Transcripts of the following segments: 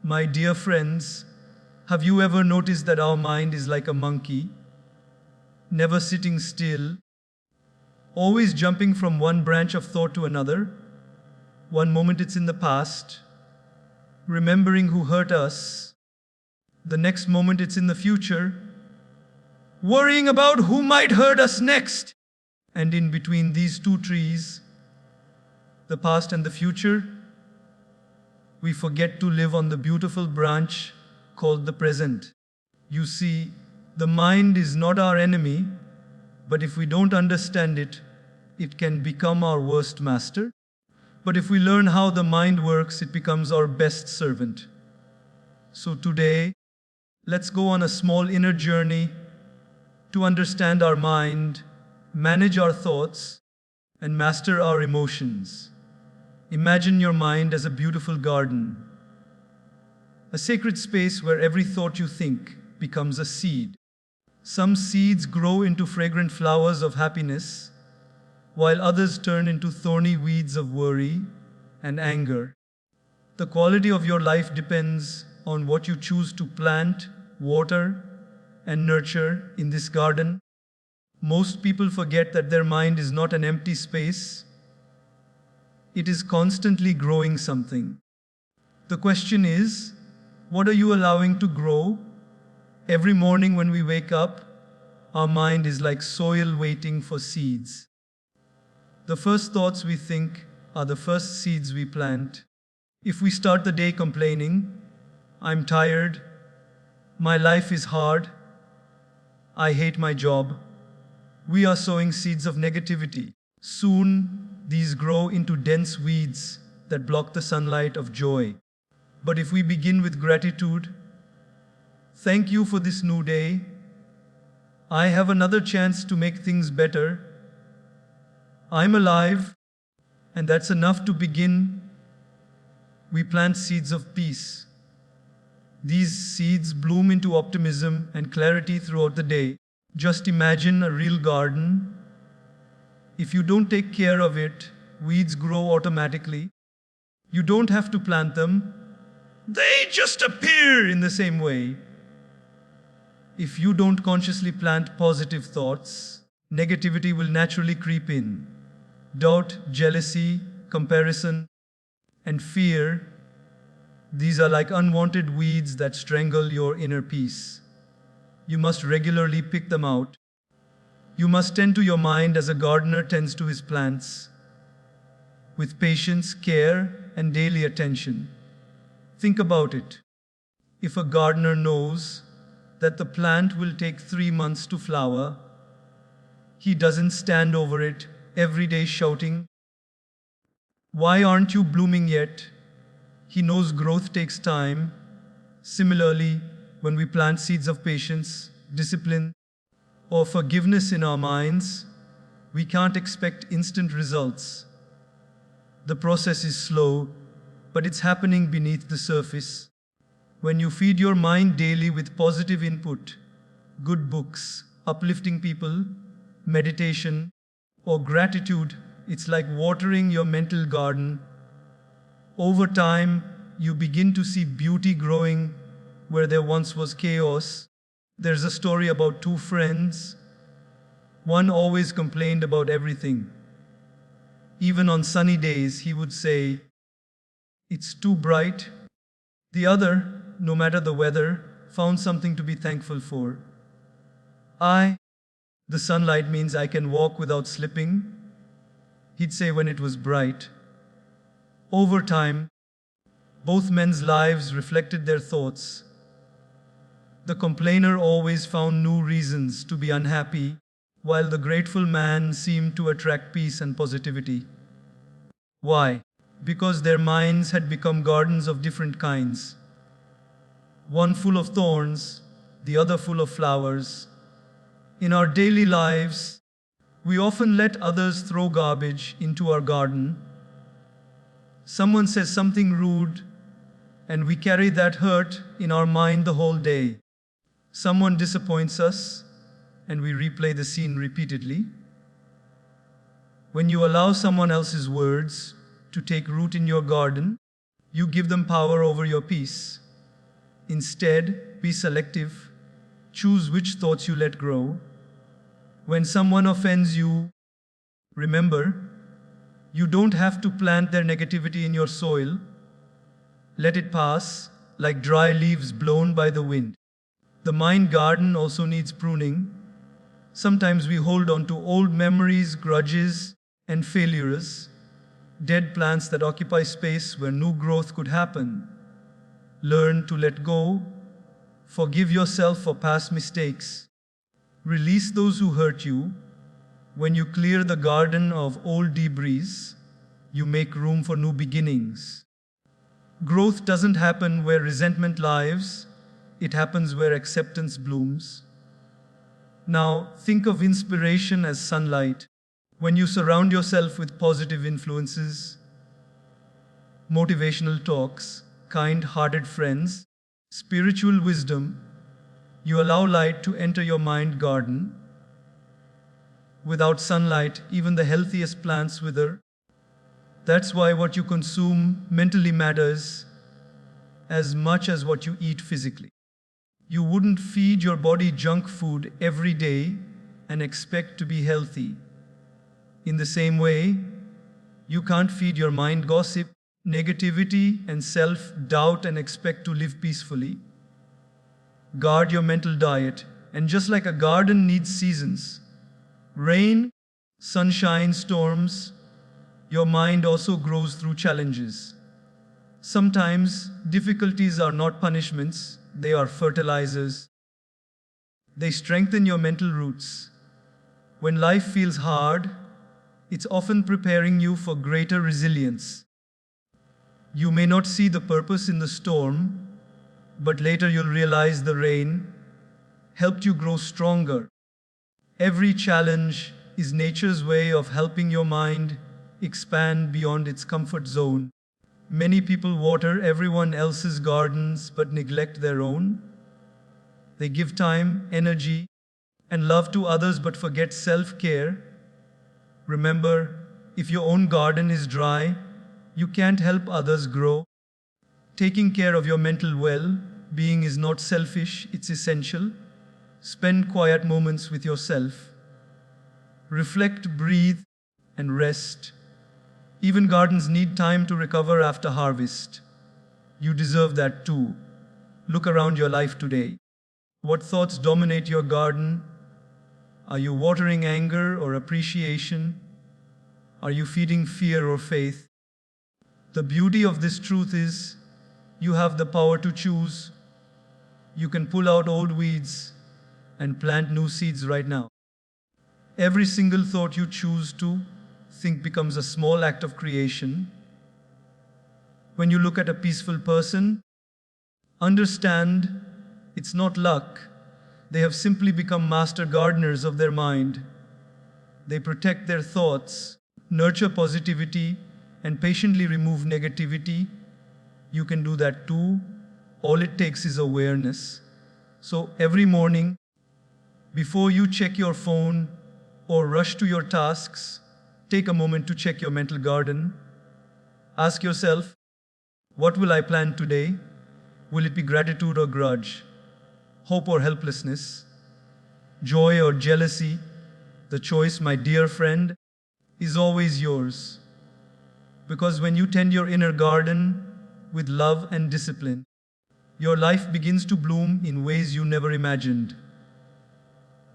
My dear friends, have you ever noticed that our mind is like a monkey, never sitting still, always jumping from one branch of thought to another? One moment it's in the past, remembering who hurt us. The next moment it's in the future, worrying about who might hurt us next. And in between these two trees, the past and the future, we forget to live on the beautiful branch called the present. You see, the mind is not our enemy, but if we don't understand it, it can become our worst master. But if we learn how the mind works, it becomes our best servant. So today, let's go on a small inner journey to understand our mind, manage our thoughts, and master our emotions. Imagine your mind as a beautiful garden, a sacred space where every thought you think becomes a seed. Some seeds grow into fragrant flowers of happiness, while others turn into thorny weeds of worry and anger. The quality of your life depends on what you choose to plant, water, and nurture in this garden. Most people forget that their mind is not an empty space. It is constantly growing something. The question is, what are you allowing to grow? Every morning when we wake up, our mind is like soil waiting for seeds. The first thoughts we think are the first seeds we plant. If we start the day complaining, I'm tired, my life is hard, I hate my job, we are sowing seeds of negativity. Soon, these grow into dense weeds that block the sunlight of joy. But if we begin with gratitude, thank you for this new day, I have another chance to make things better, I'm alive, and that's enough to begin, we plant seeds of peace. These seeds bloom into optimism and clarity throughout the day. Just imagine a real garden. If you don't take care of it, weeds grow automatically. You don't have to plant them. They just appear in the same way. If you don't consciously plant positive thoughts, negativity will naturally creep in. Doubt, jealousy, comparison, and fear, these are like unwanted weeds that strangle your inner peace. You must regularly pick them out. You must tend to your mind as a gardener tends to his plants, with patience, care, and daily attention. Think about it. If a gardener knows that the plant will take 3 months to flower, he doesn't stand over it every day shouting, "Why aren't you blooming yet?" He knows growth takes time. Similarly, when we plant seeds of patience, discipline, or forgiveness in our minds, we can't expect instant results. The process is slow, but it's happening beneath the surface. When you feed your mind daily with positive input, good books, uplifting people, meditation, or gratitude, it's like watering your mental garden. Over time, you begin to see beauty growing where there once was chaos. There's a story about two friends. One always complained about everything. Even on sunny days, he would say, "It's too bright." The other, no matter the weather, found something to be thankful for. The sunlight means I can walk without slipping," he'd say when it was bright. Over time, both men's lives reflected their thoughts. The complainer always found new reasons to be unhappy, while the grateful man seemed to attract peace and positivity. Why? Because their minds had become gardens of different kinds. One full of thorns, the other full of flowers. In our daily lives, we often let others throw garbage into our garden. Someone says something rude, and we carry that hurt in our mind the whole day. Someone disappoints us, and we replay the scene repeatedly. When you allow someone else's words to take root in your garden, you give them power over your peace. Instead, be selective. Choose which thoughts you let grow. When someone offends you, remember, you don't have to plant their negativity in your soil. Let it pass, like dry leaves blown by the wind. The mind garden also needs pruning. Sometimes we hold on to old memories, grudges, and failures, dead plants that occupy space where new growth could happen. Learn to let go. Forgive yourself for past mistakes. Release those who hurt you. When you clear the garden of old debris, you make room for new beginnings. Growth doesn't happen where resentment lives, it happens where acceptance blooms. Now, think of inspiration as sunlight. When you surround yourself with positive influences, motivational talks, kind-hearted friends, spiritual wisdom, you allow light to enter your mind garden. Without sunlight, even the healthiest plants wither. That's why what you consume mentally matters as much as what you eat physically. You wouldn't feed your body junk food every day and expect to be healthy. In the same way, you can't feed your mind gossip, negativity, and self-doubt and expect to live peacefully. Guard your mental diet, and just like a garden needs seasons, rain, sunshine, storms, your mind also grows through challenges. Sometimes difficulties are not punishments, they are fertilizers. They strengthen your mental roots. When life feels hard, it's often preparing you for greater resilience. You may not see the purpose in the storm, but later you'll realize the rain helped you grow stronger. Every challenge is nature's way of helping your mind expand beyond its comfort zone. Many people water everyone else's gardens but neglect their own. They give time, energy, and love to others but forget self-care. Remember, if your own garden is dry, you can't help others grow. Taking care of your mental well-being is not selfish, it's essential. Spend quiet moments with yourself. Reflect, breathe, and rest. Even gardens need time to recover after harvest. You deserve that too. Look around your life today. What thoughts dominate your garden? Are you watering anger or appreciation? Are you feeding fear or faith? The beauty of this truth is you have the power to choose. You can pull out old weeds and plant new seeds right now. Every single thought you choose to think becomes a small act of creation. When you look at a peaceful person, understand it's not luck. They have simply become master gardeners of their mind. They protect their thoughts, nurture positivity, and patiently remove negativity. You can do that too. All it takes is awareness. So every morning, before you check your phone or rush to your tasks, take a moment to check your mental garden. Ask yourself, what will I plant today? Will it be gratitude or grudge? Hope or helplessness? Joy or jealousy? The choice, my dear friend, is always yours. Because when you tend your inner garden with love and discipline, your life begins to bloom in ways you never imagined.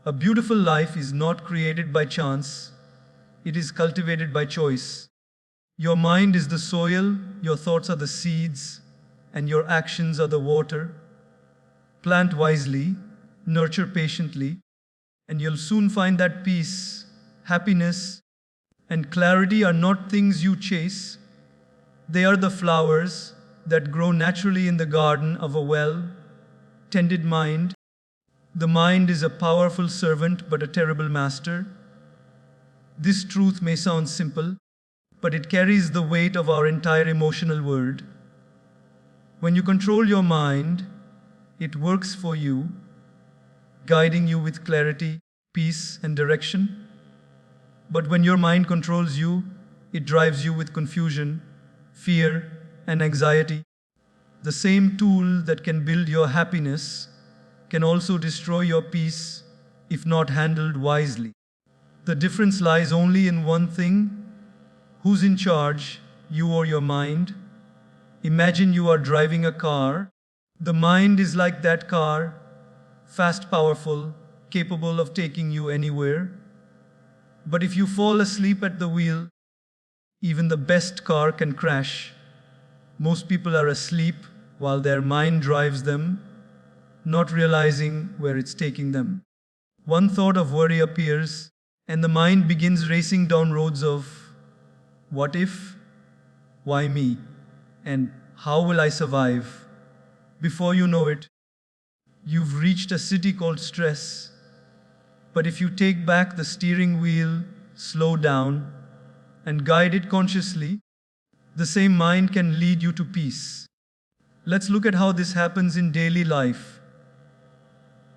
A beautiful life is not created by chance. It is cultivated by choice. Your mind is the soil, your thoughts are the seeds, and your actions are the water. Plant wisely, nurture patiently, and you'll soon find that peace, happiness, and clarity are not things you chase. They are the flowers that grow naturally in the garden of a well-tended mind. The mind is a powerful servant but a terrible master. This truth may sound simple, but it carries the weight of our entire emotional world. When you control your mind, it works for you, guiding you with clarity, peace, and direction. But when your mind controls you, it drives you with confusion, fear, and anxiety. The same tool that can build your happiness can also destroy your peace if not handled wisely. The difference lies only in one thing: who's in charge, you or your mind? Imagine you are driving a car. The mind is like that car, fast, powerful, capable of taking you anywhere. But if you fall asleep at the wheel, even the best car can crash. Most people are asleep while their mind drives them, not realizing where it's taking them. One thought of worry appears, and the mind begins racing down roads of what if, why me, and how will I survive? Before you know it, you've reached a city called stress. But if you take back the steering wheel, slow down, and guide it consciously, the same mind can lead you to peace. Let's look at how this happens in daily life.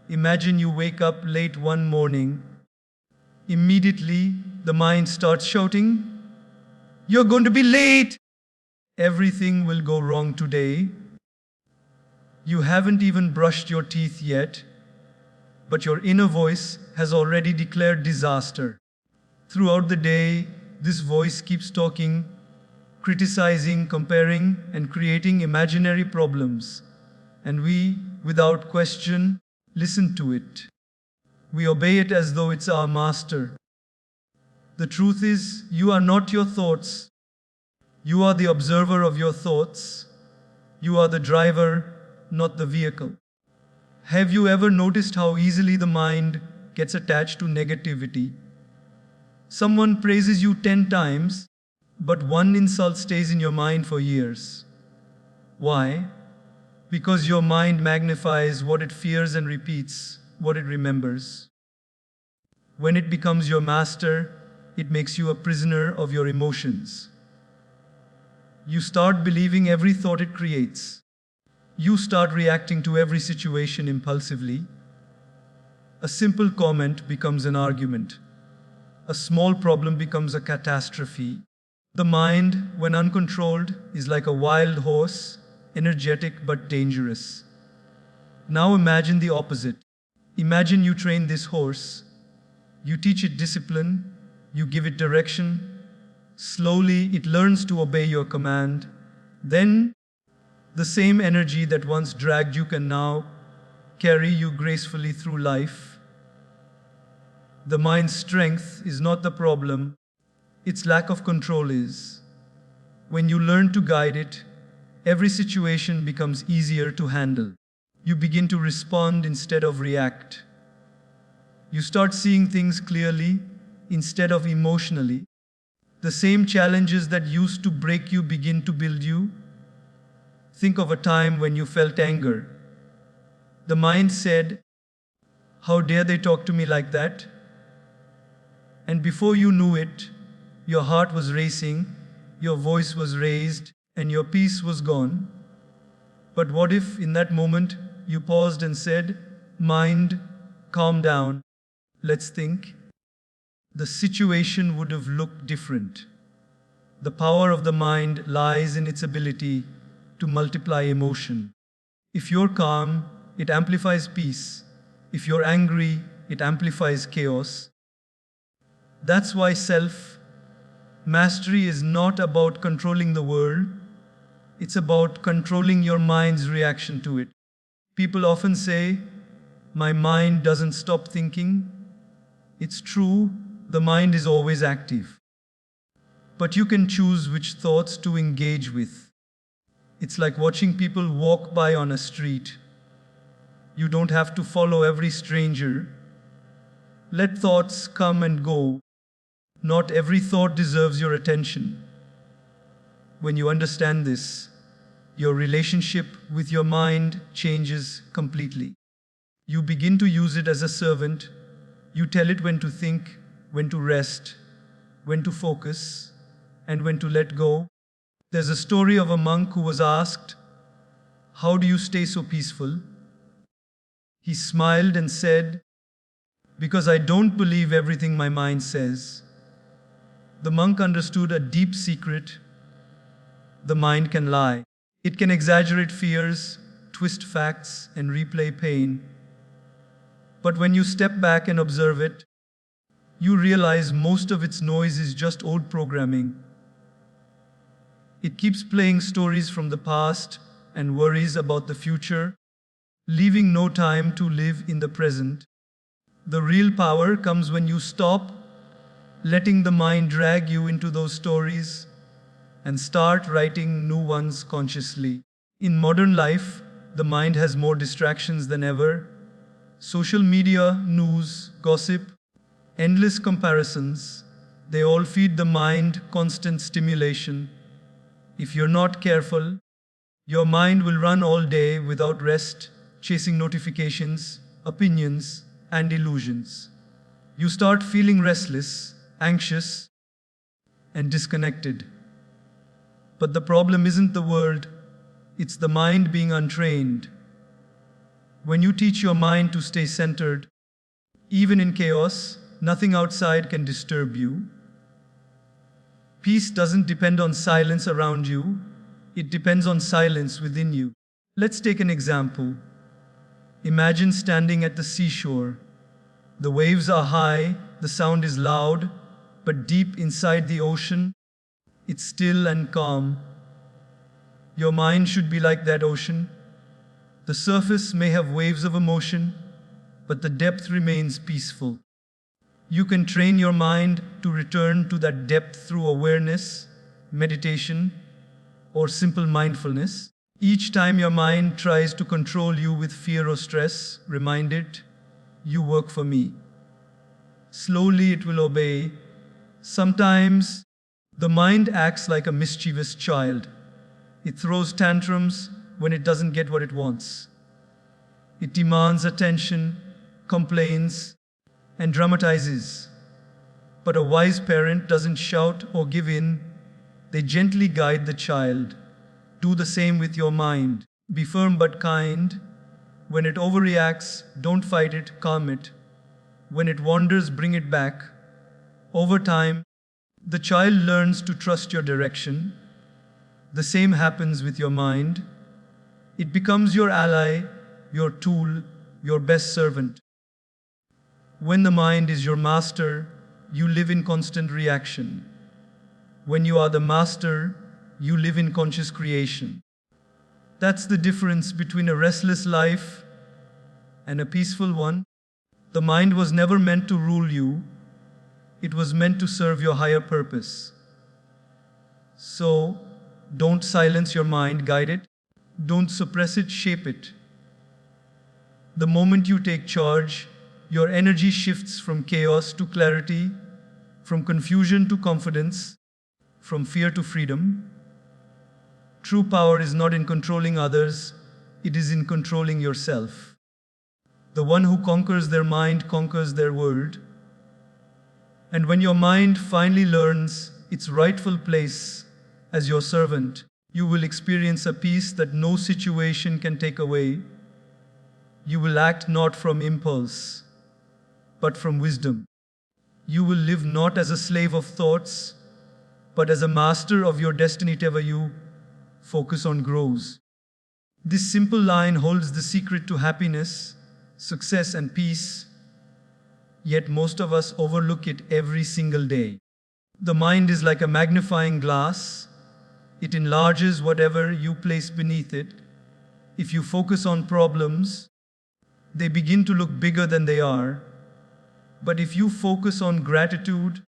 Imagine you wake up late one morning. Immediately, the mind starts shouting, "You're going to be late! Everything will go wrong today." You haven't even brushed your teeth yet, but your inner voice has already declared disaster. Throughout the day, this voice keeps talking, criticizing, comparing, and creating imaginary problems. And we, without question, listen to it. We obey it as though it's our master. The truth is, you are not your thoughts. You are the observer of your thoughts. You are the driver, not the vehicle. Have you ever noticed how easily the mind gets attached to negativity? Someone praises you 10 times, but one insult stays in your mind for years. Why? Because your mind magnifies what it fears and repeats what it remembers. When it becomes your master, it makes you a prisoner of your emotions. You start believing every thought it creates. You start reacting to every situation impulsively. A simple comment becomes an argument. A small problem becomes a catastrophe. The mind, when uncontrolled, is like a wild horse, energetic but dangerous. Now imagine the opposite. Imagine you train this horse. You teach it discipline. You give it direction. Slowly, it learns to obey your command. Then, the same energy that once dragged you can now carry you gracefully through life. The mind's strength is not the problem, its lack of control is. When you learn to guide it, every situation becomes easier to handle. You begin to respond instead of react. You start seeing things clearly instead of emotionally. The same challenges that used to break you begin to build you. Think of a time when you felt anger. The mind said, "How dare they talk to me like that?" And before you knew it, your heart was racing, your voice was raised, and your peace was gone. But what if in that moment you paused and said, "Mind, calm down, let's think"? The situation would have looked different. The power of the mind lies in its ability to multiply emotion. If you're calm, it amplifies peace. If you're angry, it amplifies chaos. That's why self-mastery is not about controlling the world. It's about controlling your mind's reaction to it. People often say, "My mind doesn't stop thinking." It's true, the mind is always active. But you can choose which thoughts to engage with. It's like watching people walk by on a street. You don't have to follow every stranger. Let thoughts come and go. Not every thought deserves your attention. When you understand this, your relationship with your mind changes completely. You begin to use it as a servant. You tell it when to think, when to rest, when to focus, and when to let go. There's a story of a monk who was asked, "How do you stay so peaceful?" He smiled and said, "Because I don't believe everything my mind says." The monk understood a deep secret. The mind can lie. It can exaggerate fears, twist facts, and replay pain. But when you step back and observe it, you realize most of its noise is just old programming. It keeps playing stories from the past and worries about the future, leaving no time to live in the present. The real power comes when you stop letting the mind drag you into those stories and start writing new ones consciously. In modern life, the mind has more distractions than ever. Social media, news, gossip, endless comparisons, they all feed the mind constant stimulation. If you're not careful, your mind will run all day without rest, chasing notifications, opinions, and illusions. You start feeling restless, anxious, and disconnected. But the problem isn't the world, it's the mind being untrained. When you teach your mind to stay centered, even in chaos, nothing outside can disturb you. Peace doesn't depend on silence around you, it depends on silence within you. Let's take an example. Imagine standing at the seashore. The waves are high, the sound is loud, but deep inside the ocean, it's still and calm. Your mind should be like that ocean. The surface may have waves of emotion, but the depth remains peaceful. You can train your mind to return to that depth through awareness, meditation, or simple mindfulness. Each time your mind tries to control you with fear or stress, remind it, you work for me. Slowly it will obey. Sometimes the mind acts like a mischievous child. It throws tantrums when it doesn't get what it wants. It demands attention, complains, and dramatizes. But a wise parent doesn't shout or give in. They gently guide the child. Do the same with your mind. Be firm but kind. When it overreacts, don't fight it, calm it. When it wanders, bring it back. Over time, the child learns to trust your direction. The same happens with your mind. It becomes your ally, your tool, your best servant. When the mind is your master, you live in constant reaction. When you are the master, you live in conscious creation. That's the difference between a restless life and a peaceful one. The mind was never meant to rule you. It was meant to serve your higher purpose. So, don't silence your mind, guide it. Don't suppress it, shape it. The moment you take charge, your energy shifts from chaos to clarity, from confusion to confidence, from fear to freedom. True power is not in controlling others, it is in controlling yourself. The one who conquers their mind conquers their world. And when your mind finally learns its rightful place as your servant, you will experience a peace that no situation can take away. You will act not from impulse, but from wisdom. You will live not as a slave of thoughts, but as a master of your destiny. Whatever you focus on grows. This simple line holds the secret to happiness, success, and peace, yet most of us overlook it every single day. The mind is like a magnifying glass. It enlarges whatever you place beneath it. If you focus on problems, they begin to look bigger than they are. But if you focus on gratitude,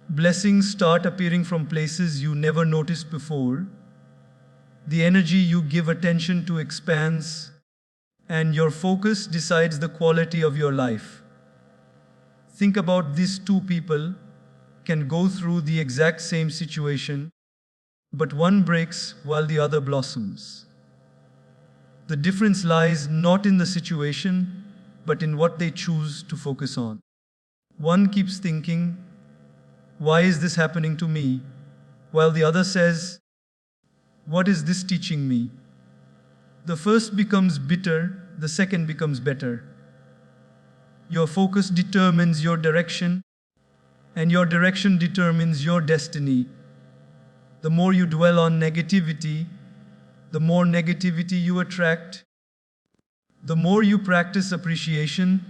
blessings start appearing from places you never noticed before. The energy you give attention to expands, and your focus decides the quality of your life. Think about these two people can go through the exact same situation, but one breaks while the other blossoms. The difference lies not in the situation, but in what they choose to focus on. One keeps thinking, "Why is this happening to me?" while the other says, "What is this teaching me?" The first becomes bitter, the second becomes better. Your focus determines your direction, and your direction determines your destiny. The more you dwell on negativity, the more negativity you attract. The more you practice appreciation,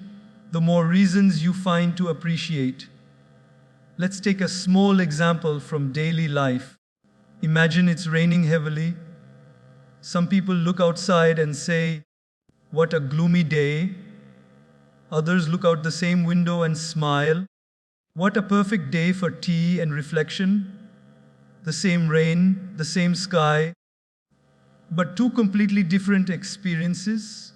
the more reasons you find to appreciate. Let's take a small example from daily life. Imagine it's raining heavily. Some people look outside and say, "What a gloomy day." Others look out the same window and smile. "What a perfect day for tea and reflection." The same rain, the same sky, but two completely different experiences.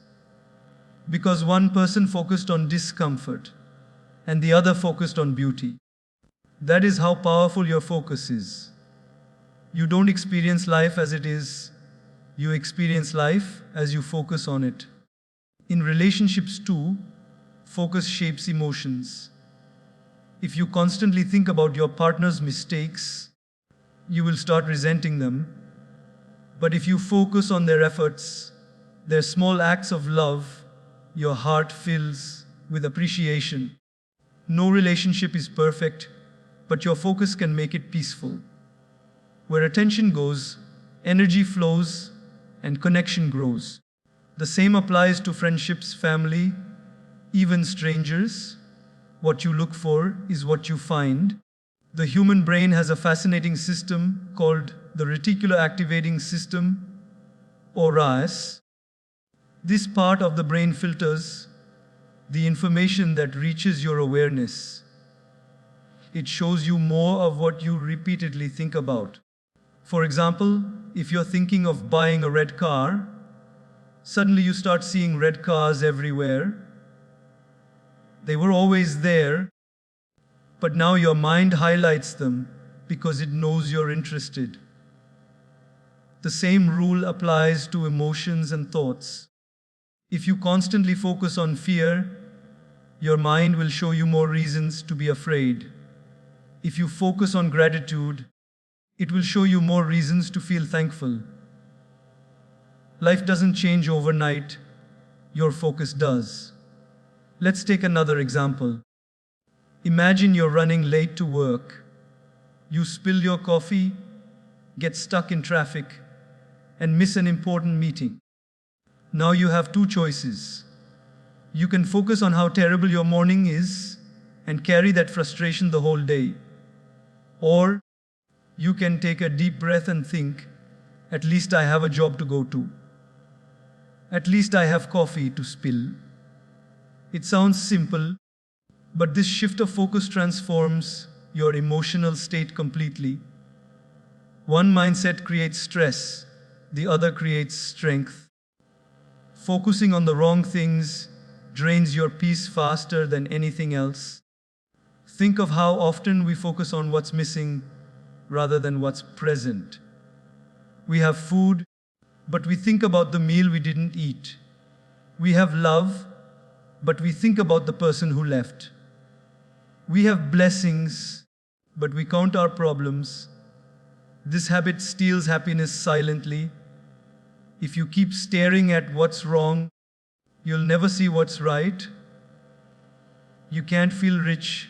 Because one person focused on discomfort and the other focused on beauty. That is how powerful your focus is. You don't experience life as it is, you experience life as you focus on it. In relationships too, focus shapes emotions. If you constantly think about your partner's mistakes, you will start resenting them. But if you focus on their efforts, their small acts of love, your heart fills with appreciation. No relationship is perfect, but your focus can make it peaceful. Where attention goes, energy flows, and connection grows. The same applies to friendships, family, even strangers. What you look for is what you find. The human brain has a fascinating system called the reticular activating system, or RAS. This part of the brain filters the information that reaches your awareness. It shows you more of what you repeatedly think about. For example, if you're thinking of buying a red car, suddenly you start seeing red cars everywhere. They were always there, but now your mind highlights them because it knows you're interested. The same rule applies to emotions and thoughts. If you constantly focus on fear, your mind will show you more reasons to be afraid. If you focus on gratitude, it will show you more reasons to feel thankful. Life doesn't change overnight, your focus does. Let's take another example. Imagine you're running late to work. You spill your coffee, get stuck in traffic, and miss an important meeting. Now you have two choices. You can focus on how terrible your morning is and carry that frustration the whole day. Or you can take a deep breath and think, "At least I have a job to go to. At least I have coffee to spill." It sounds simple, but this shift of focus transforms your emotional state completely. One mindset creates stress, the other creates strength. Focusing on the wrong things drains your peace faster than anything else. Think of how often we focus on what's missing rather than what's present. We have food, but we think about the meal we didn't eat. We have love, but we think about the person who left. We have blessings, but we count our problems. This habit steals happiness silently. If you keep staring at what's wrong, you'll never see what's right. You can't feel rich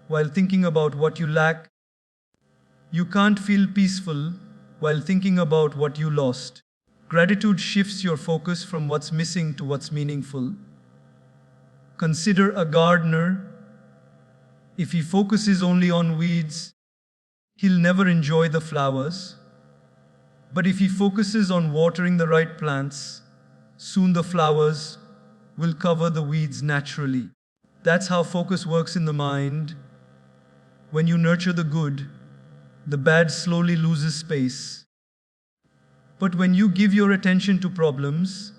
while thinking about what you lack. You can't feel peaceful while thinking about what you lost. Gratitude shifts your focus from what's missing to what's meaningful. Consider a gardener. If he focuses only on weeds, he'll never enjoy the flowers. But if he focuses on watering the right plants, soon the flowers will cover the weeds naturally. That's how focus works in the mind. When you nurture the good, the bad slowly loses space. But when you give your attention to problems,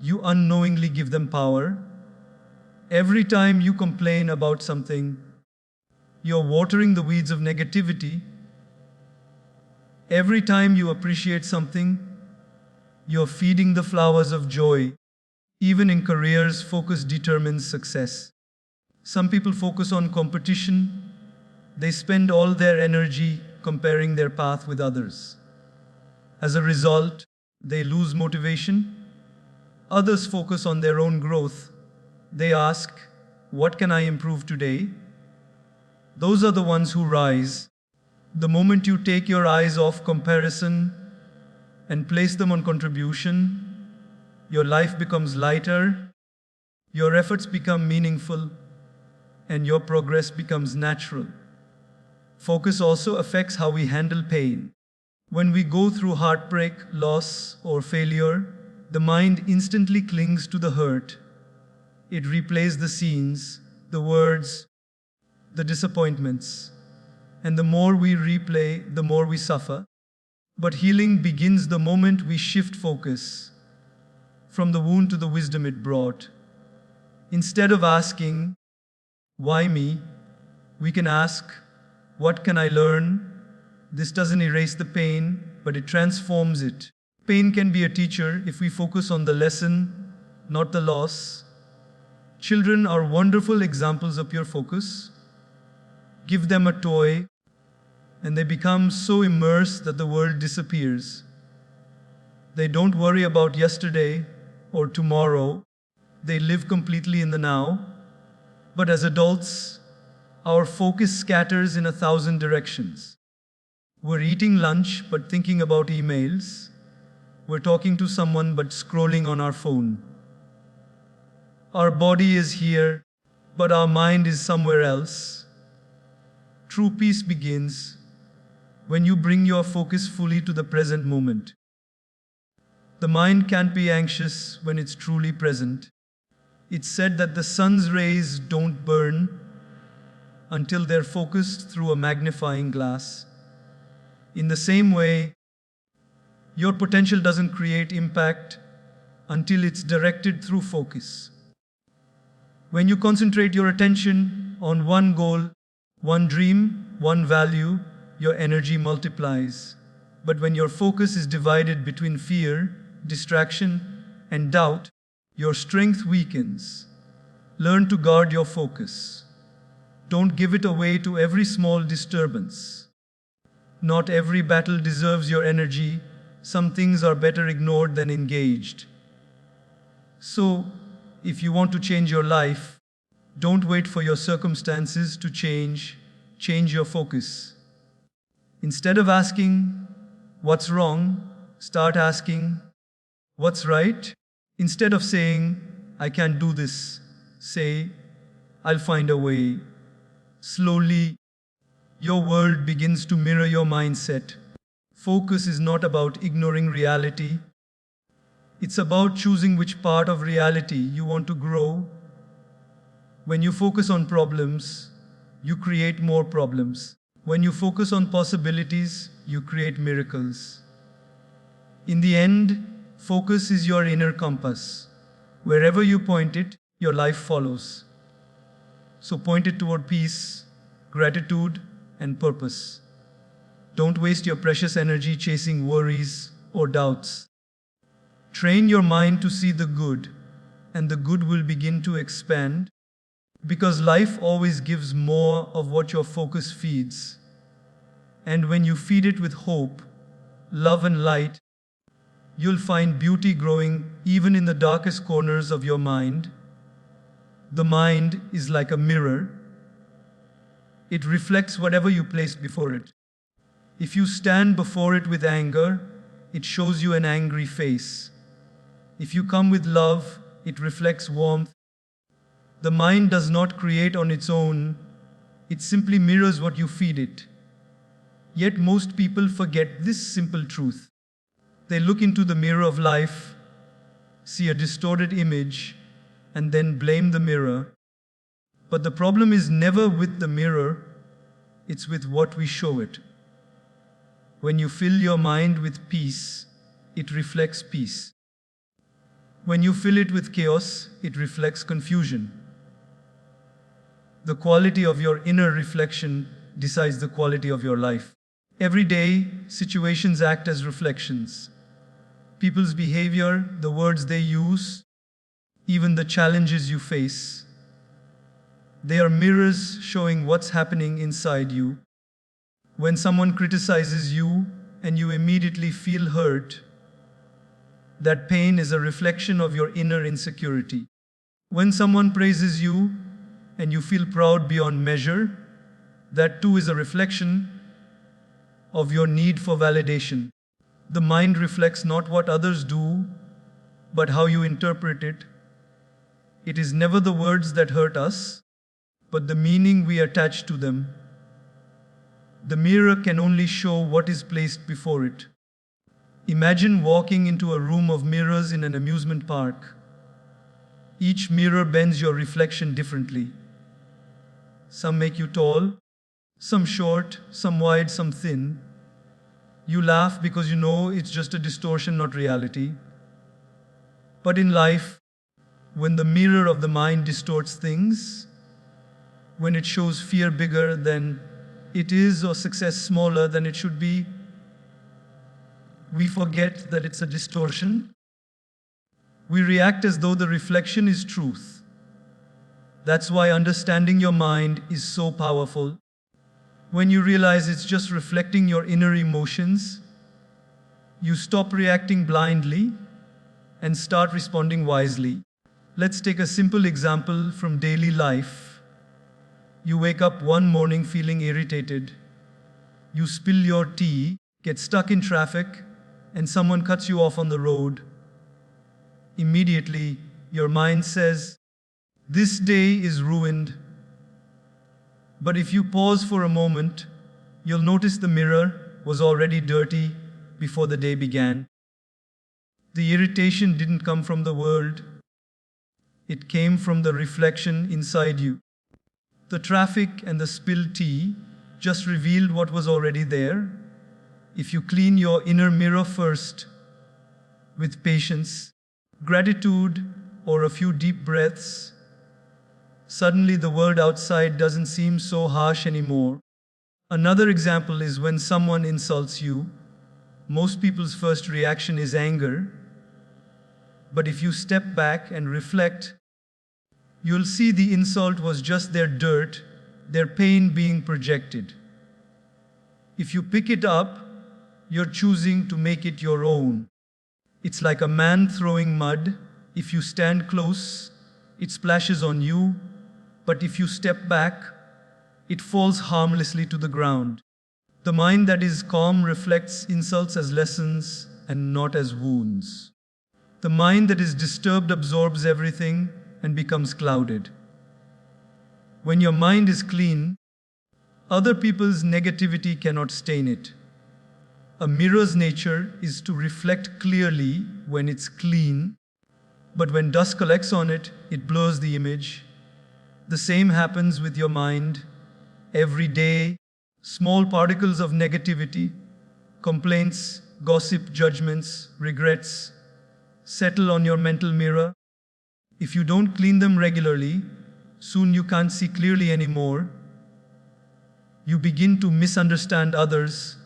you unknowingly give them power. Every time you complain about something, you're watering the weeds of negativity. Every time you appreciate something, you're feeding the flowers of joy. Even in careers, focus determines success. Some people focus on competition. They spend all their energy comparing their path with others. As a result, they lose motivation. Others focus on their own growth. They ask, "What can I improve today?" Those are the ones who rise. The moment you take your eyes off comparison, and place them on contribution, your life becomes lighter, your efforts become meaningful, and your progress becomes natural. Focus also affects how we handle pain. When we go through heartbreak, loss, or failure, the mind instantly clings to the hurt. It replays the scenes, the words, the disappointments. And the more we replay, the more we suffer. But healing begins the moment we shift focus from the wound to the wisdom it brought. Instead of asking, "Why me?" we can ask, "What can I learn?" This doesn't erase the pain, but it transforms it. Pain can be a teacher if we focus on the lesson, not the loss. Children are wonderful examples of pure focus. Give them a toy, and they become so immersed that the world disappears. They don't worry about yesterday or tomorrow. They live completely in the now. But as adults, our focus scatters in 1,000 directions. We're eating lunch but thinking about emails. We're talking to someone but scrolling on our phone. Our body is here, but our mind is somewhere else. True peace begins when you bring your focus fully to the present moment. The mind can't be anxious when it's truly present. It's said that the sun's rays don't burn until they're focused through a magnifying glass. In the same way, your potential doesn't create impact until it's directed through focus. When you concentrate your attention on one goal, one dream, one value, your energy multiplies. But when your focus is divided between fear, distraction, and doubt, your strength weakens. Learn to guard your focus. Don't give it away to every small disturbance. Not every battle deserves your energy. Some things are better ignored than engaged. So, if you want to change your life, don't wait for your circumstances to change. Change your focus. Instead of asking, "What's wrong?" start asking, "What's right?" Instead of saying, "I can't do this," say, "I'll find a way." Slowly, your world begins to mirror your mindset. Focus is not about ignoring reality. It's about choosing which part of reality you want to grow. When you focus on problems, you create more problems. When you focus on possibilities, you create miracles. In the end, focus is your inner compass. Wherever you point it, your life follows. So point it toward peace, gratitude, and purpose. Don't waste your precious energy chasing worries or doubts. Train your mind to see the good, and the good will begin to expand, because life always gives more of what your focus feeds. And when you feed it with hope, love, and light, you'll find beauty growing even in the darkest corners of your mind. The mind is like a mirror. It reflects whatever you place before it. If you stand before it with anger, it shows you an angry face. If you come with love, it reflects warmth. The mind does not create on its own, it simply mirrors what you feed it. Yet most people forget this simple truth. They look into the mirror of life, see a distorted image, and then blame the mirror. But the problem is never with the mirror, it's with what we show it. When you fill your mind with peace, it reflects peace. When you fill it with chaos, it reflects confusion. The quality of your inner reflection decides the quality of your life. Every day, situations act as reflections. People's behavior, the words they use, even the challenges you face. They are mirrors showing what's happening inside you. When someone criticizes you and you immediately feel hurt, that pain is a reflection of your inner insecurity. When someone praises you and you feel proud beyond measure, that too is a reflection of your need for validation. The mind reflects not what others do, but how you interpret it. It is never the words that hurt us, but the meaning we attach to them. The mirror can only show what is placed before it. Imagine walking into a room of mirrors in an amusement park. Each mirror bends your reflection differently. Some make you tall, some short, some wide, some thin. You laugh because you know it's just a distortion, not reality. But in life, when the mirror of the mind distorts things, when it shows fear bigger than it is or success smaller than it should be, we forget that it's a distortion. We react as though the reflection is truth. That's why understanding your mind is so powerful. When you realize it's just reflecting your inner emotions, you stop reacting blindly and start responding wisely. Let's take a simple example from daily life. You wake up one morning feeling irritated. You spill your tea, get stuck in traffic, and someone cuts you off on the road. Immediately, your mind says, "This day is ruined." But if you pause for a moment, you'll notice the mirror was already dirty before the day began. The irritation didn't come from the world. It came from the reflection inside you. The traffic and the spilled tea just revealed what was already there. If you clean your inner mirror first, with patience, gratitude, or a few deep breaths, suddenly the world outside doesn't seem so harsh anymore. Another example is when someone insults you. Most people's first reaction is anger. But if you step back and reflect, you'll see the insult was just their dirt, their pain being projected. If you pick it up, you're choosing to make it your own. It's like a man throwing mud. If you stand close, it splashes on you, but if you step back, it falls harmlessly to the ground. The mind that is calm reflects insults as lessons and not as wounds. The mind that is disturbed absorbs everything and becomes clouded. When your mind is clean, other people's negativity cannot stain it. A mirror's nature is to reflect clearly when it's clean, but when dust collects on it, it blurs the image. The same happens with your mind. Every day, small particles of negativity, complaints, gossip, judgments, regrets, settle on your mental mirror. If you don't clean them regularly, soon you can't see clearly anymore. You begin to misunderstand others,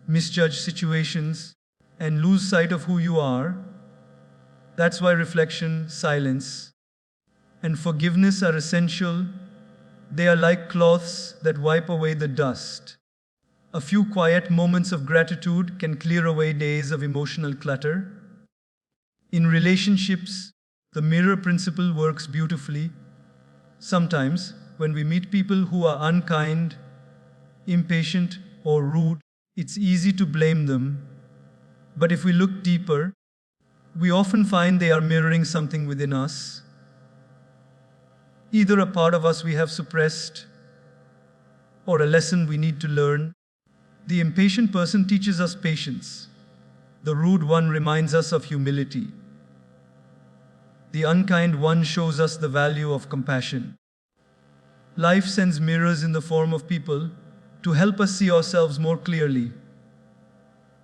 misjudge situations, and lose sight of who you are. That's why reflection, silence, and forgiveness are essential. They are like cloths that wipe away the dust. A few quiet moments of gratitude can clear away days of emotional clutter. In relationships, the mirror principle works beautifully. Sometimes, when we meet people who are unkind, impatient, or rude, it's easy to blame them. But if we look deeper, we often find they are mirroring something within us. Either a part of us we have suppressed, or a lesson we need to learn. The impatient person teaches us patience. The rude one reminds us of humility. The unkind one shows us the value of compassion. Life sends mirrors in the form of people to help us see ourselves more clearly.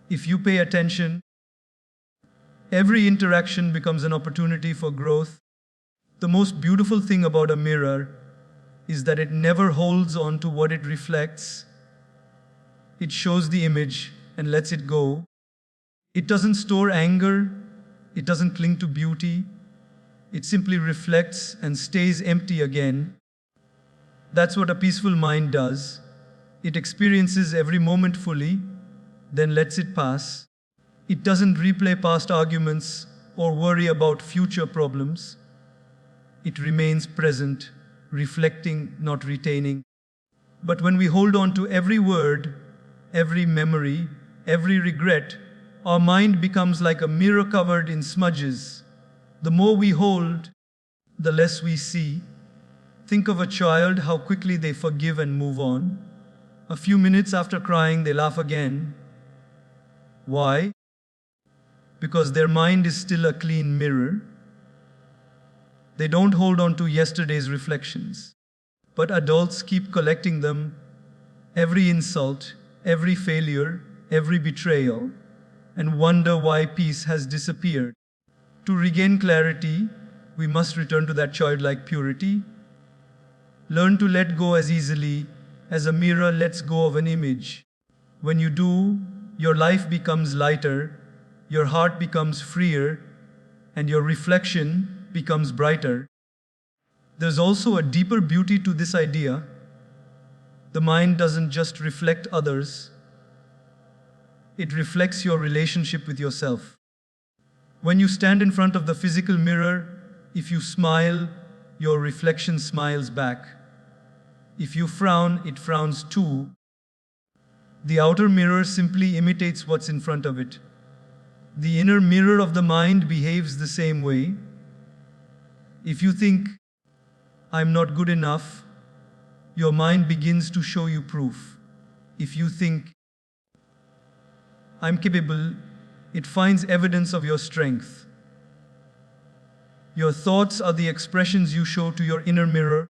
If you pay attention, every interaction becomes an opportunity for growth. The most beautiful thing about a mirror is that it never holds on to what it reflects. It shows the image and lets it go. It doesn't store anger. It doesn't cling to beauty. It simply reflects and stays empty again. That's what a peaceful mind does. It experiences every moment fully, then lets it pass. It doesn't replay past arguments or worry about future problems. It remains present, reflecting, not retaining. But when we hold on to every word, every memory, every regret, Our mind becomes like a mirror covered in smudges. The more we hold, the less we see. Think of a child, how quickly they forgive and move on. A few minutes after crying, they laugh again. Why? Because their mind is still a clean mirror. They don't hold on to yesterday's reflections. But adults keep collecting them, every insult, every failure, every betrayal, and wonder why peace has disappeared. To regain clarity, we must return to that childlike purity. Learn to let go as easily as a mirror lets go of an image. When you do, your life becomes lighter, your heart becomes freer, and your reflection becomes brighter. There's also a deeper beauty to this idea. The mind doesn't just reflect others, it reflects your relationship with yourself. When you stand in front of the physical mirror, if you smile, your reflection smiles back. If you frown, it frowns too. The outer mirror simply imitates what's in front of it. The inner mirror of the mind behaves the same way. If you think, "I'm not good enough," your mind begins to show you proof. If you think, "I'm capable," it finds evidence of your strength. Your thoughts are the expressions you show to your inner mirror,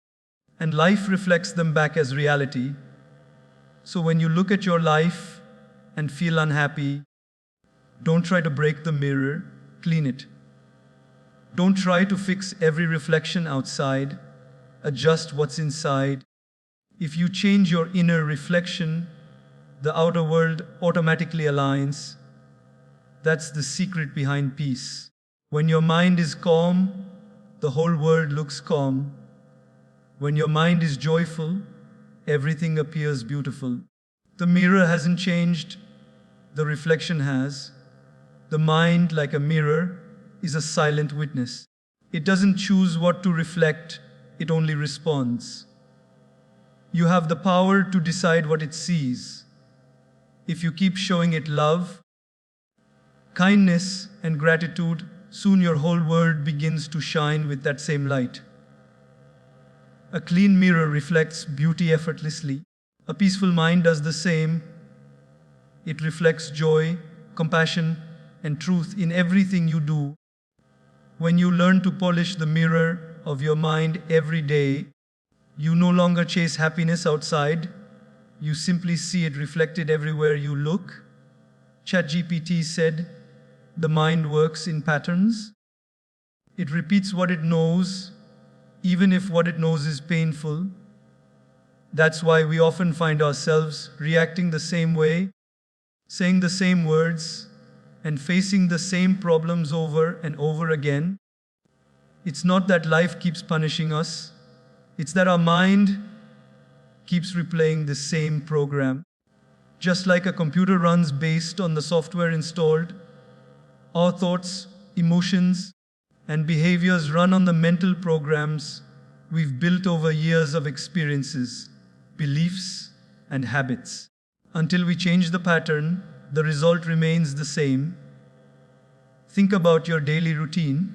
and life reflects them back as reality. So when you look at your life and feel unhappy, don't try to break the mirror, clean it. Don't try to fix every reflection outside, adjust what's inside. If you change your inner reflection, the outer world automatically aligns. That's the secret behind peace. When your mind is calm, the whole world looks calm. When your mind is joyful, everything appears beautiful. The mirror hasn't changed, the reflection has. The mind, like a mirror, is a silent witness. It doesn't choose what to reflect, it only responds. You have the power to decide what it sees. If you keep showing it love, kindness, and gratitude, soon your whole world begins to shine with that same light. A clean mirror reflects beauty effortlessly. A peaceful mind does the same. It reflects joy, compassion, and truth in everything you do. When you learn to polish the mirror of your mind every day, you no longer chase happiness outside, you simply see it reflected everywhere you look. ChatGPT said, "The mind works in patterns." It repeats what it knows, even if what it knows is painful. That's why we often find ourselves reacting the same way, saying the same words, and facing the same problems over and over again. It's not that life keeps punishing us, it's that our mind keeps replaying the same program. Just like a computer runs based on the software installed, our thoughts, emotions, and behaviors run on the mental programs we've built over years of experiences, beliefs, and habits. Until we change the pattern, the result remains the same. Think about your daily routine.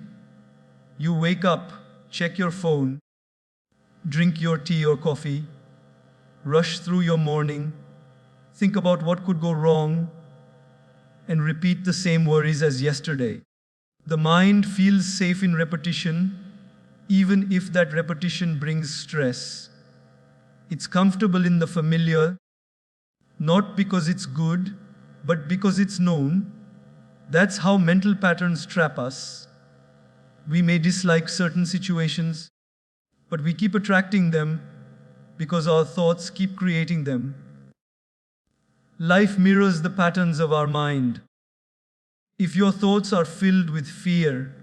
You wake up, check your phone, drink your tea or coffee, rush through your morning, think about what could go wrong, and repeat the same worries as yesterday. The mind feels safe in repetition, even if that repetition brings stress. It's comfortable in the familiar, not because it's good, but because it's known. That's how mental patterns trap us. We may dislike certain situations, but we keep attracting them because our thoughts keep creating them. Life mirrors the patterns of our mind. If your thoughts are filled with fear,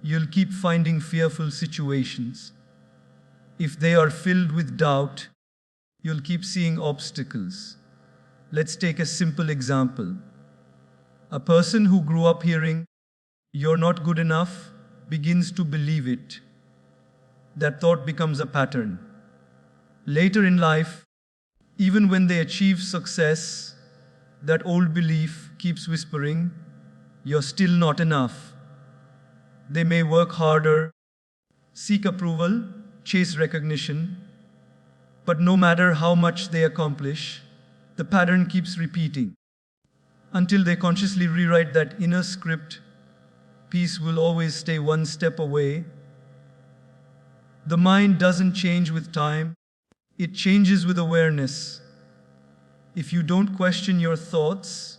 you'll keep finding fearful situations. If they are filled with doubt, you'll keep seeing obstacles. Let's take a simple example. A person who grew up hearing, "You're not good enough," begins to believe it. That thought becomes a pattern. Later in life, even when they achieve success, that old belief keeps whispering, you're still not enough. They may work harder, seek approval, chase recognition, but no matter how much they accomplish, the pattern keeps repeating. Until they consciously rewrite that inner script, peace will always stay one step away. The mind doesn't change with time, it changes with awareness. If you don't question your thoughts,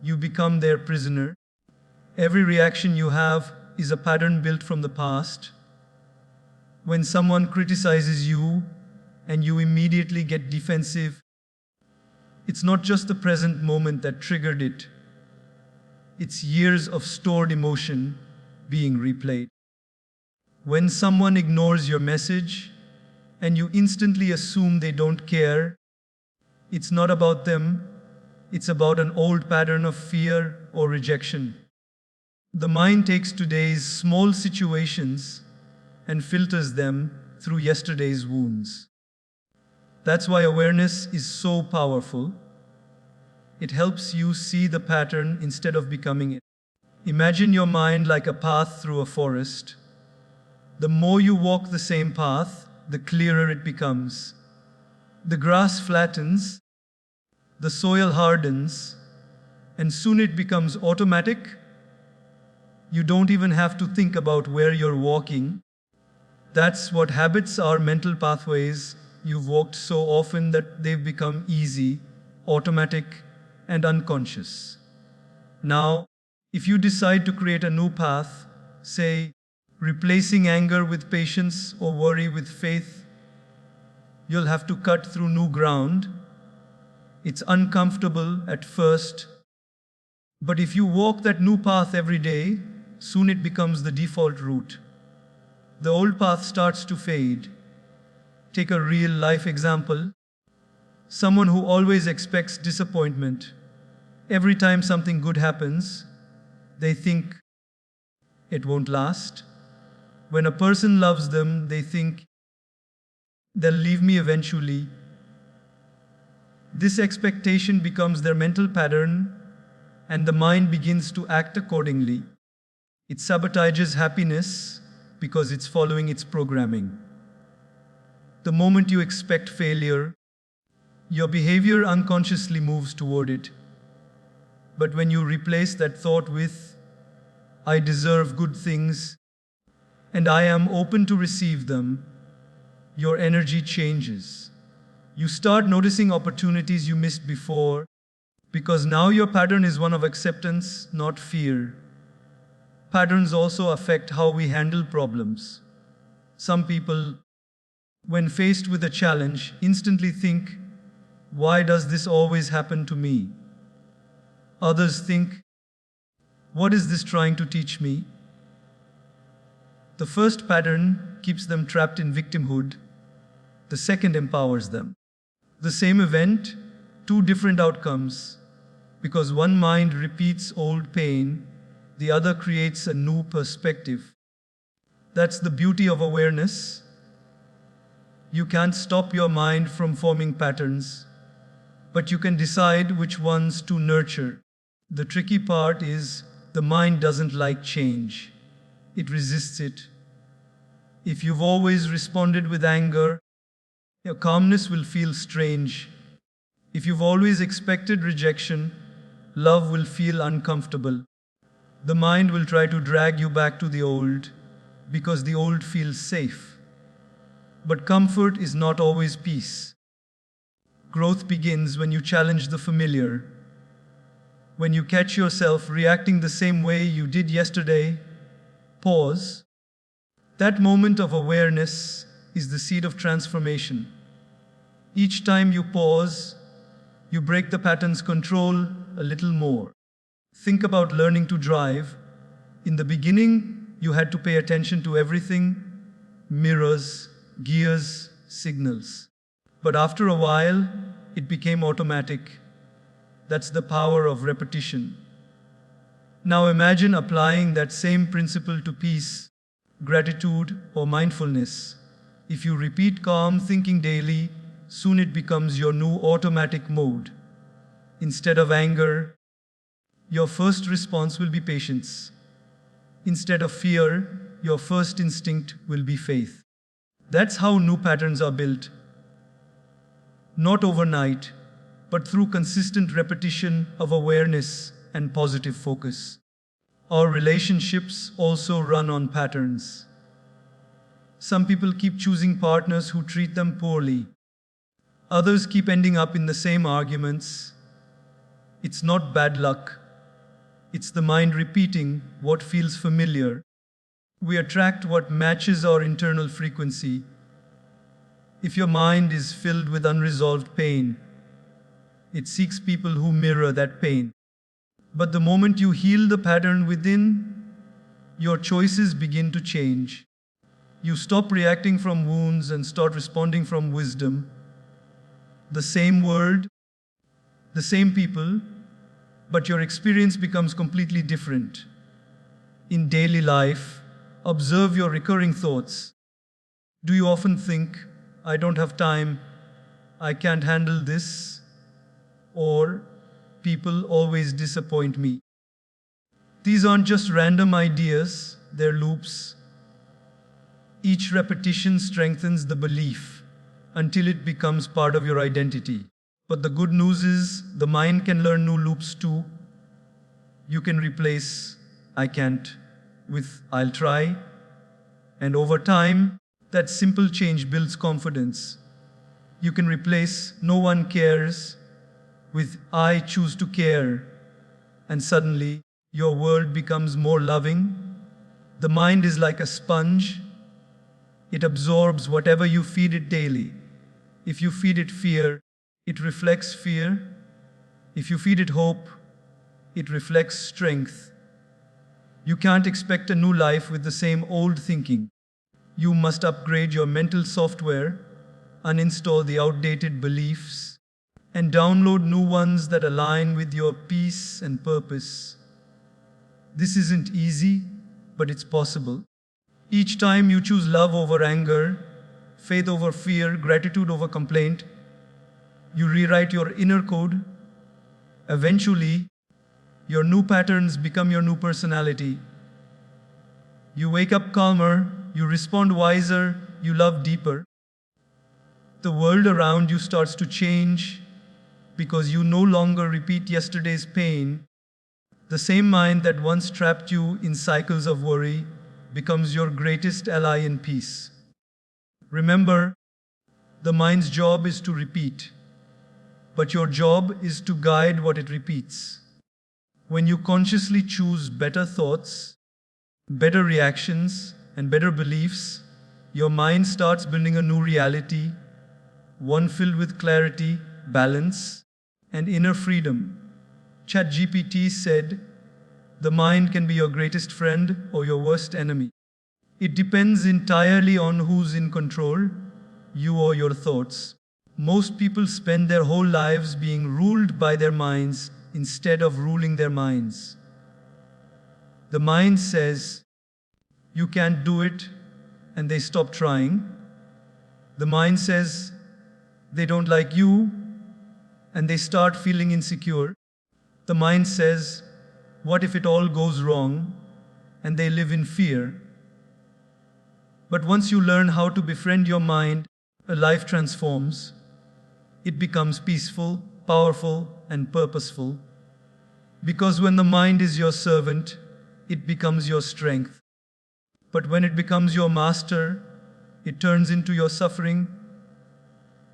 you become their prisoner. Every reaction you have is a pattern built from the past. When someone criticizes you and you immediately get defensive, it's not just the present moment that triggered it. It's years of stored emotion being replayed. When someone ignores your message and you instantly assume they don't care, it's not about them, it's about an old pattern of fear or rejection. The mind takes today's small situations and filters them through yesterday's wounds. That's why awareness is so powerful. It helps you see the pattern instead of becoming it. Imagine your mind like a path through a forest. The more you walk the same path, the clearer it becomes. The grass flattens, the soil hardens, and soon it becomes automatic. You don't even have to think about where you're walking. That's what habits are, mental pathways you've walked so often that they've become easy, automatic, and unconscious. Now, if you decide to create a new path, say, replacing anger with patience or worry with faith, you'll have to cut through new ground. It's uncomfortable at first, but if you walk that new path every day, soon it becomes the default route. The old path starts to fade. Take a real life example. Someone who always expects disappointment. Every time something good happens, they think it won't last. When a person loves them, they think they'll leave me eventually. This expectation becomes their mental pattern, and the mind begins to act accordingly. It sabotages happiness because it's following its programming. The moment you expect failure, your behavior unconsciously moves toward it. But when you replace that thought with, I deserve good things, and I am open to receive them, your energy changes. You start noticing opportunities you missed before, because now your pattern is one of acceptance, not fear. Patterns also affect how we handle problems. Some people, when faced with a challenge, instantly think, why does this always happen to me? Others think, what is this trying to teach me? The first pattern keeps them trapped in victimhood. The second empowers them. The same event, two different outcomes. Because one mind repeats old pain, the other creates a new perspective. That's the beauty of awareness. You can't stop your mind from forming patterns, but you can decide which ones to nurture. The tricky part is the mind doesn't like change. It resists it. If you've always responded with anger, your calmness will feel strange. If you've always expected rejection, love will feel uncomfortable. The mind will try to drag you back to the old because the old feels safe. But comfort is not always peace. Growth begins when you challenge the familiar. When you catch yourself reacting the same way you did yesterday, pause. That moment of awareness is the seed of transformation. Each time you pause, you break the pattern's control a little more. Think about learning to drive. In the beginning, you had to pay attention to everything: mirrors, gears, signals. But after a while, it became automatic. That's the power of repetition. Now imagine applying that same principle to peace, gratitude, or mindfulness. If you repeat calm thinking daily, soon it becomes your new automatic mode. Instead of anger, your first response will be patience. Instead of fear, your first instinct will be faith. That's how new patterns are built. Not overnight, but through consistent repetition of awareness and positive focus. Our relationships also run on patterns. Some people keep choosing partners who treat them poorly. Others keep ending up in the same arguments. It's not bad luck. It's the mind repeating what feels familiar. We attract what matches our internal frequency. If your mind is filled with unresolved pain, it seeks people who mirror that pain. But the moment you heal the pattern within, your choices begin to change. You stop reacting from wounds and start responding from wisdom. The same word, the same people, but your experience becomes completely different. In daily life, observe your recurring thoughts. Do you often think, I don't have time, I can't handle this, or people always disappoint me? These aren't just random ideas, they're loops. Each repetition strengthens the belief until it becomes part of your identity. But the good news is, the mind can learn new loops too. You can replace I can't with I'll try. And over time, that simple change builds confidence. You can replace no one cares with I choose to care. And suddenly, your world becomes more loving. The mind is like a sponge. It absorbs whatever you feed it daily. If you feed it fear, it reflects fear. If you feed it hope, it reflects strength. You can't expect a new life with the same old thinking. You must upgrade your mental software, uninstall the outdated beliefs, and download new ones that align with your peace and purpose. This isn't easy, but it's possible. Each time you choose love over anger, faith over fear, gratitude over complaint, you rewrite your inner code. Eventually, your new patterns become your new personality. You wake up calmer, you respond wiser, you love deeper. The world around you starts to change because you no longer repeat yesterday's pain. The same mind that once trapped you in cycles of worry becomes your greatest ally in peace. Remember, the mind's job is to repeat, but your job is to guide what it repeats. When you consciously choose better thoughts, better reactions, and better beliefs, your mind starts building a new reality, one filled with clarity, balance, and inner freedom. ChatGPT said, the mind can be your greatest friend or your worst enemy. It depends entirely on who's in control, you or your thoughts. Most people spend their whole lives being ruled by their minds instead of ruling their minds. The mind says, you can't do it, and they stop trying. The mind says, they don't like you, and they start feeling insecure. The mind says, what if it all goes wrong? And they live in fear. But once you learn how to befriend your mind, a life transforms. It becomes peaceful, powerful, and purposeful. Because when the mind is your servant, it becomes your strength. But when it becomes your master, it turns into your suffering.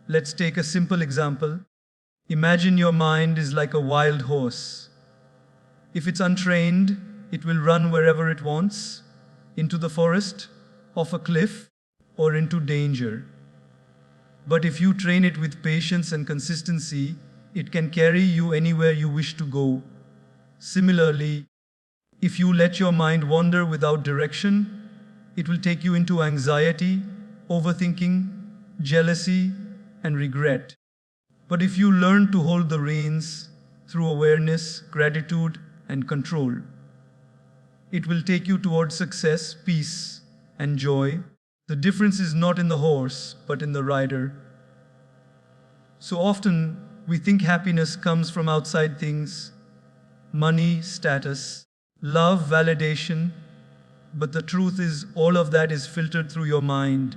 Let's take a simple example. Imagine your mind is like a wild horse. If it's untrained, it will run wherever it wants, into the forest, off a cliff, or into danger. But if you train it with patience and consistency, it can carry you anywhere you wish to go. Similarly, if you let your mind wander without direction, it will take you into anxiety, overthinking, jealousy, and regret. But if you learn to hold the reins through awareness, gratitude, and control, it will take you towards success, peace, and joy. The difference is not in the horse, but in the rider. So often, we think happiness comes from outside things. money, status, love, validation. But the truth is, all of that is filtered through your mind.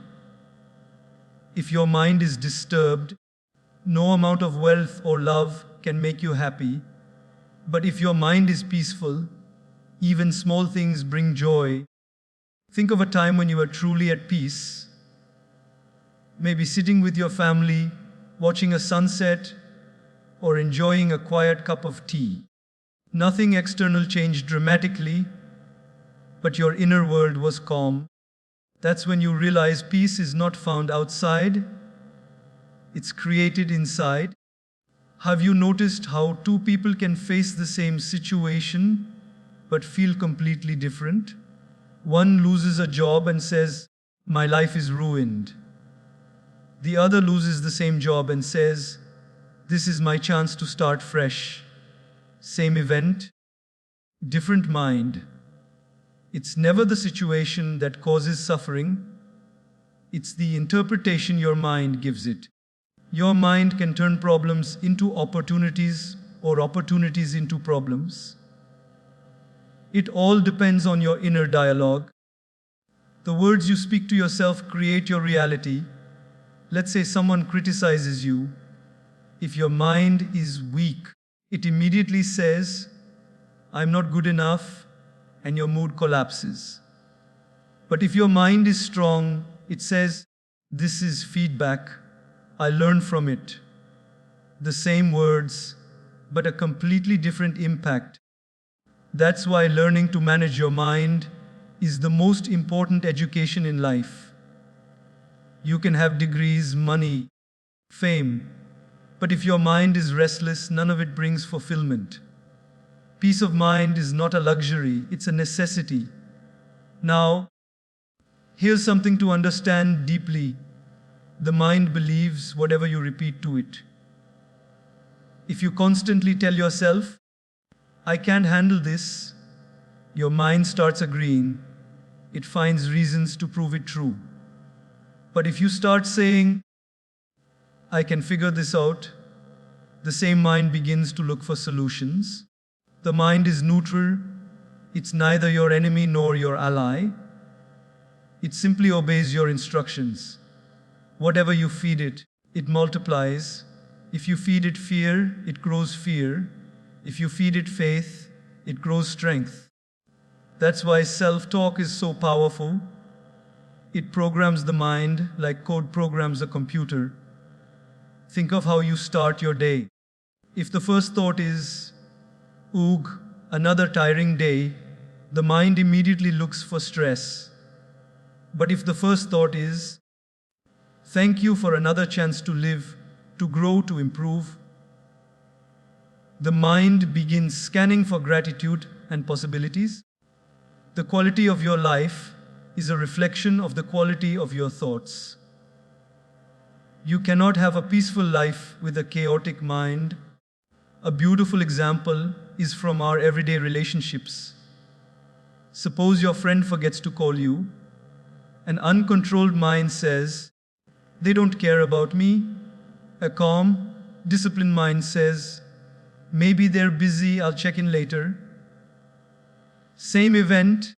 If your mind is disturbed, no amount of wealth or love can make you happy. But if your mind is peaceful, even small things bring joy. Think of a time when you were truly at peace. Maybe sitting with your family, watching a sunset, or enjoying a quiet cup of tea. Nothing external changed dramatically, but your inner world was calm. That's when you realize peace is not found outside, it's created inside. Have you noticed how two people can face the same situation but feel completely different? One loses a job and says, "My life is ruined." The other loses the same job and says, "This is my chance to start fresh." Same event, different mind. It's never the situation that causes suffering, it's the interpretation your mind gives it. Your mind can turn problems into opportunities or opportunities into problems. It all depends on your inner dialogue. The words you speak to yourself create your reality. Let's say someone criticizes you. If your mind is weak, it immediately says, "I'm not good enough," and your mood collapses. But if your mind is strong, it says, "This is feedback. I learn from it." The same words, but a completely different impact. That's why learning to manage your mind is the most important education in life. You can have degrees, money, fame, but if your mind is restless, none of it brings fulfillment. Peace of mind is not a luxury, it's a necessity. Now, here's something to understand deeply. The mind believes whatever you repeat to it. If you constantly tell yourself, "I can't handle this," your mind starts agreeing. It finds reasons to prove it true. But if you start saying, "I can figure this out," the same mind begins to look for solutions. The mind is neutral. It's neither your enemy nor your ally. It simply obeys your instructions. Whatever you feed it, it multiplies. If you feed it fear, it grows fear. If you feed it faith, it grows strength. That's why self-talk is so powerful. It programs the mind like code programs a computer. Think of how you start your day. If the first thought is, "Oog, another tiring day," the mind immediately looks for stress. But if the first thought is, "Thank you for another chance to live, to grow, to improve," the mind begins scanning for gratitude and possibilities. The quality of your life is a reflection of the quality of your thoughts. You cannot have a peaceful life with a chaotic mind. A beautiful example is from our everyday relationships. Suppose your friend forgets to call you. An uncontrolled mind says, "They don't care about me." A calm, disciplined mind says, "Maybe they're busy, I'll check in later." Same event,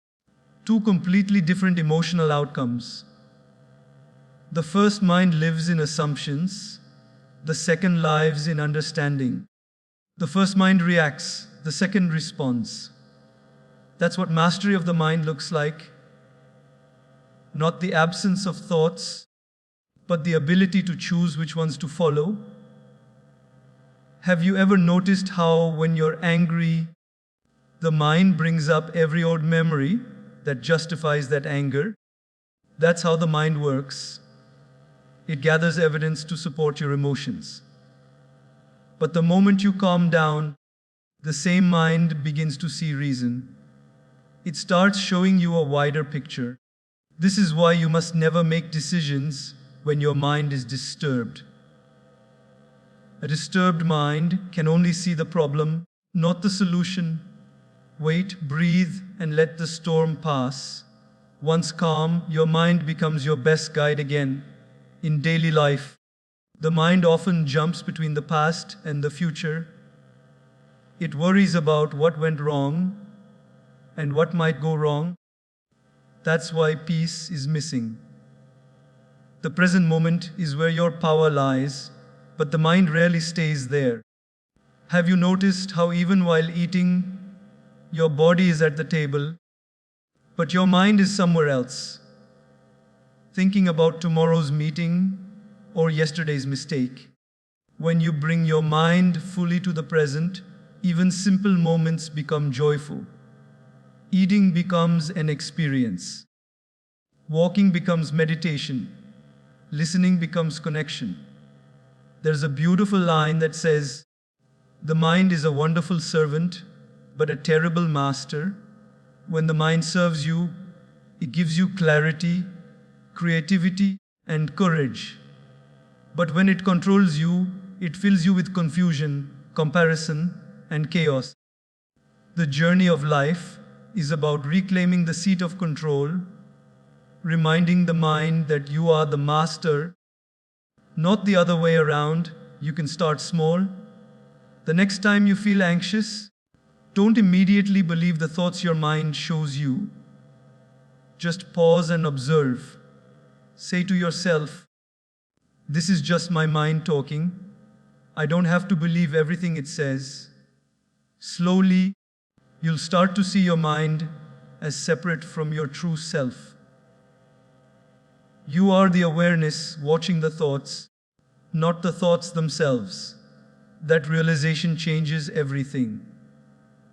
two completely different emotional outcomes. The first mind lives in assumptions, the second lives in understanding. The first mind reacts, the second responds. That's what mastery of the mind looks like. Not the absence of thoughts, but the ability to choose which ones to follow. Have you ever noticed how, when you're angry, the mind brings up every old memory that justifies that anger? That's how the mind works. It gathers evidence to support your emotions. But the moment you calm down, the same mind begins to see reason. It starts showing you a wider picture. This is why you must never make decisions when your mind is disturbed. A disturbed mind can only see the problem, not the solution. Wait, breathe, and let the storm pass. Once calm, your mind becomes your best guide again. In daily life, the mind often jumps between the past and the future. It worries about what went wrong and what might go wrong. That's why peace is missing. The present moment is where your power lies, but the mind rarely stays there. Have you noticed how even while eating, your body is at the table, but your mind is somewhere else, thinking about tomorrow's meeting or yesterday's mistake? When you bring your mind fully to the present, even simple moments become joyful. Eating becomes an experience. Walking becomes meditation. Listening becomes connection. There's a beautiful line that says, "The mind is a wonderful servant, but a terrible master. When the mind serves you, it gives you clarity, creativity, and courage. But when it controls you, it fills you with confusion, comparison, and chaos." The journey of life is about reclaiming the seat of control, reminding the mind that you are the master, not the other way around. You can start small. The next time you feel anxious, don't immediately believe the thoughts your mind shows you. Just pause and observe. Say to yourself, "This is just my mind talking. I don't have to believe everything it says." Slowly, you'll start to see your mind as separate from your true self. You are the awareness watching the thoughts, not the thoughts themselves. That realization changes everything.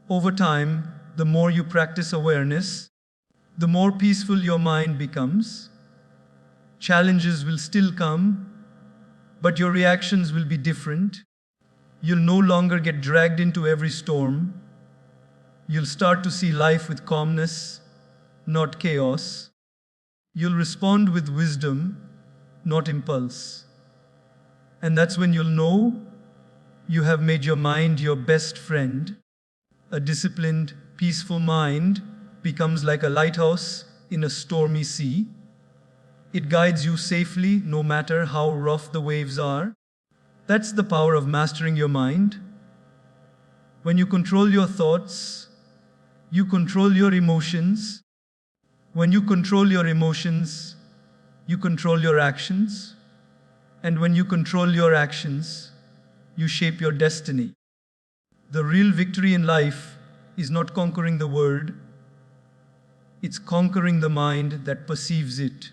Over time, the more you practice awareness, the more peaceful your mind becomes. Challenges will still come, but your reactions will be different. You'll no longer get dragged into every storm. You'll start to see life with calmness, not chaos. You'll respond with wisdom, not impulse. And that's when you'll know you have made your mind your best friend. A disciplined, peaceful mind becomes like a lighthouse in a stormy sea. It guides you safely no matter how rough the waves are. That's the power of mastering your mind. When you control your thoughts, you control your emotions. When you control your emotions, you control your actions. And when you control your actions, you shape your destiny. The real victory in life is not conquering the world, it's conquering the mind that perceives it.